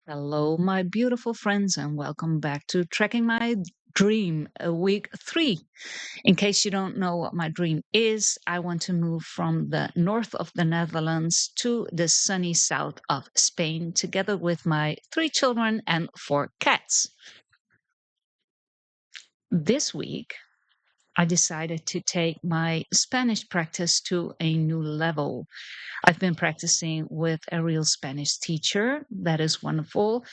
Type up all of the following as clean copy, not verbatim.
Hello, my beautiful friends, and welcome back to Tracking My Dream, week 3. In case you don't know what my dream is, I want to move from the north of the Netherlands to the sunny south of Spain, together with my 3 children and 4 cats. This week, I decided to take my Spanish practice to a new level. I've been practicing with a real Spanish teacher. That is wonderful,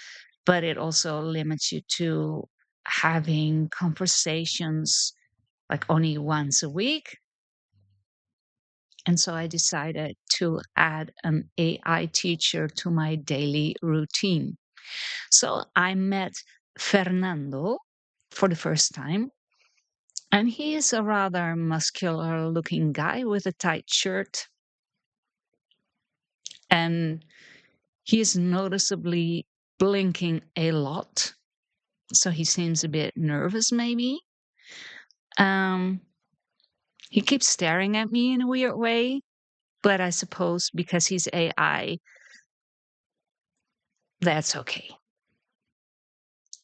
but it also limits you to having conversations like only once a week. And so I decided to add an AI teacher to my daily routine. So I met Fernando for the first time. And he is a rather muscular looking guy with a tight shirt. And he is noticeably blinking a lot. So he seems a bit nervous, maybe. Um, he keeps staring at me in a weird way, but I suppose because he's AI, that's okay.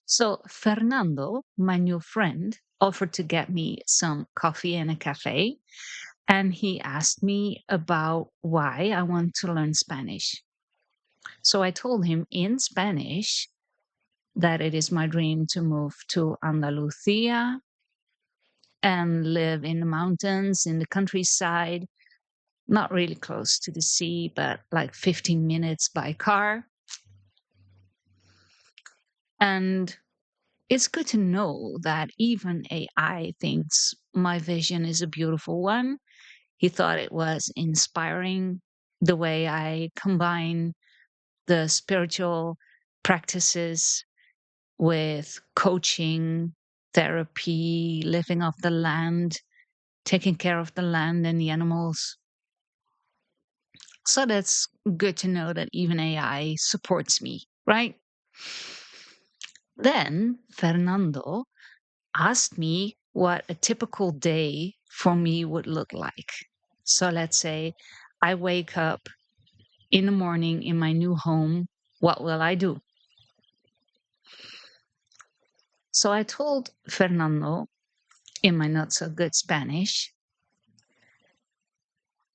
So Fernando, my new friend, offered to get me some coffee in a cafe, and he asked me about why I want to learn Spanish. So I told him in Spanish that it is my dream to move to Andalusia and live in the mountains, in the countryside, not really close to the sea, but like 15 minutes by car. And it's good to know that even AI thinks my vision is a beautiful one. He thought it was inspiring the way I combine the spiritual practices with coaching, therapy, living off the land, taking care of the land and the animals. So that's good to know that even AI supports me, right? Then Fernando asked me what a typical day for me would look like. So let's say I wake up in the morning in my new home. What will I do? So I told Fernando in my not so good Spanish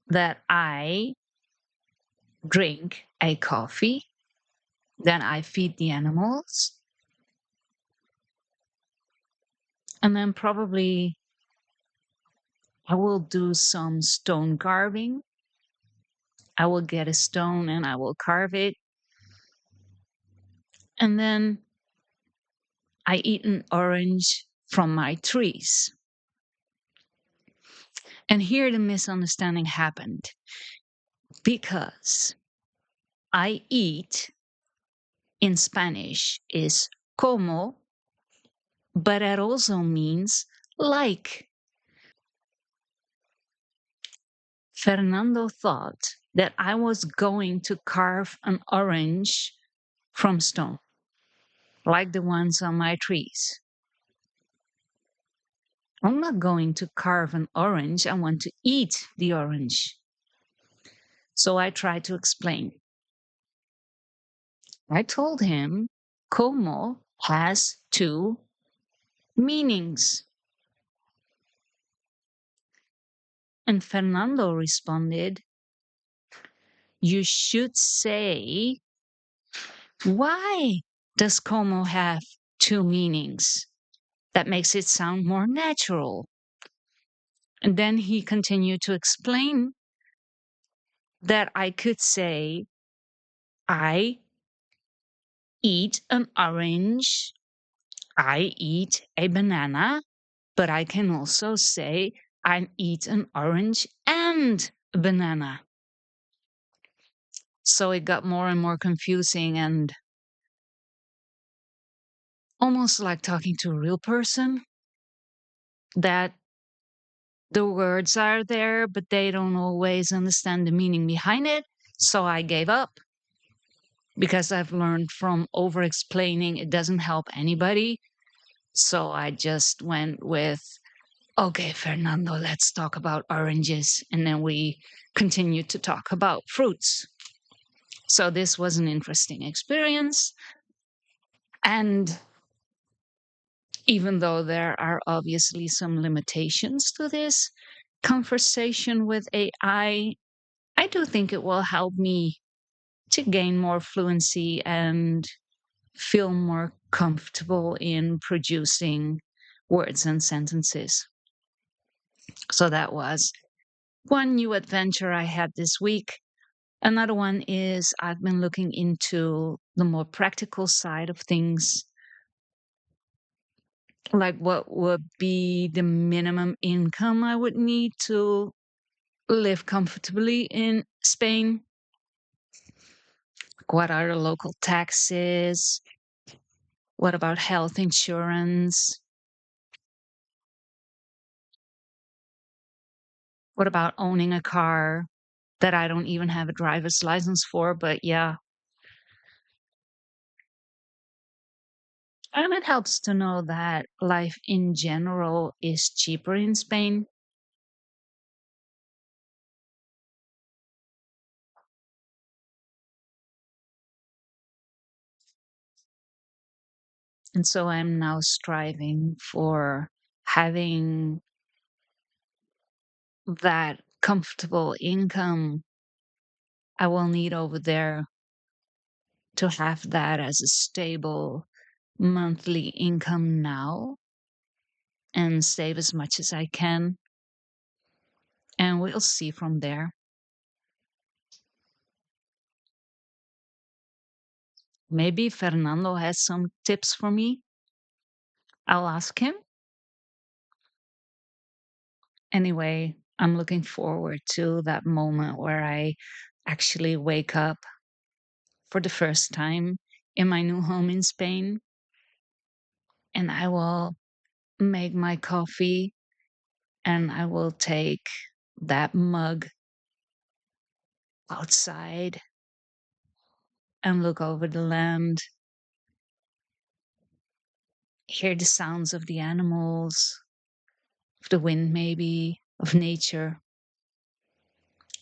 that I drink a coffee, then I feed the animals, and then probably I will do some stone carving. I will get a stone and I will carve it. And then I eat an orange from my trees. And here the misunderstanding happened because I eat in Spanish is como, but it also means like. Fernando thought that I was going to carve an orange from stone, like the ones on my trees. I'm not going to carve an orange, I want to eat the orange. So I tried to explain. I told him como has 2 meanings. And Fernando responded, you should say, why does como have 2 meanings? That makes it sound more natural. And then he continued to explain that I could say, I eat an orange, I eat a banana, but I can also say, I eat an orange and a banana. So it got more and more confusing and almost like talking to a real person, that the words are there, but they don't always understand the meaning behind it. So I gave up because I've learned from over explaining, it doesn't help anybody. So I just went with, okay, Fernando, let's talk about oranges. And then we continued to talk about fruits. So this was an interesting experience, And even though there are obviously some limitations to this conversation with I do think it will help me to gain more fluency and feel more comfortable in producing words and sentences. So that was one new adventure I had this week. Another one is I've been looking into the more practical side of things, like what would be the minimum income I would need to live comfortably in Spain. What are the local taxes? What about health insurance? What about owning a car that I don't even have a driver's license for? But yeah, and it helps to know that life in general is cheaper in Spain. And so I'm now striving for having that comfortable income I will need over there to have that as a stable monthly income now and save as much as I can. And we'll see from there. Maybe Fernando has some tips for me. I'll ask him. Anyway, I'm looking forward to that moment where I actually wake up for the first time in my new home in Spain and I will make my coffee and I will take that mug outside and look over the land, hear the sounds of the animals, of the wind, maybe, of nature,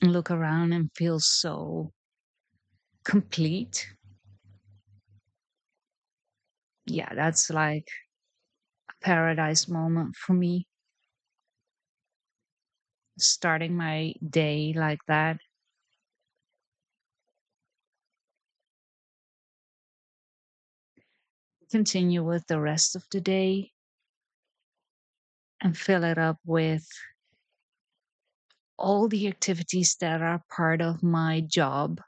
and look around and feel so complete. Yeah, that's like a paradise moment for me. Starting my day like that, continue with the rest of the day and fill it up with all the activities that are part of my job,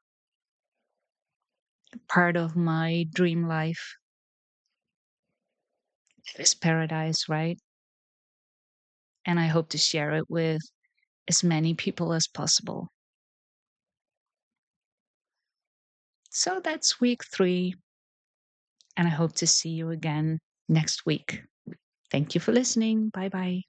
part of my dream life. It's paradise, right? And I hope to share it with as many people as possible. So that's week 3, and I hope to see you again next week. Thank you for listening. Bye bye.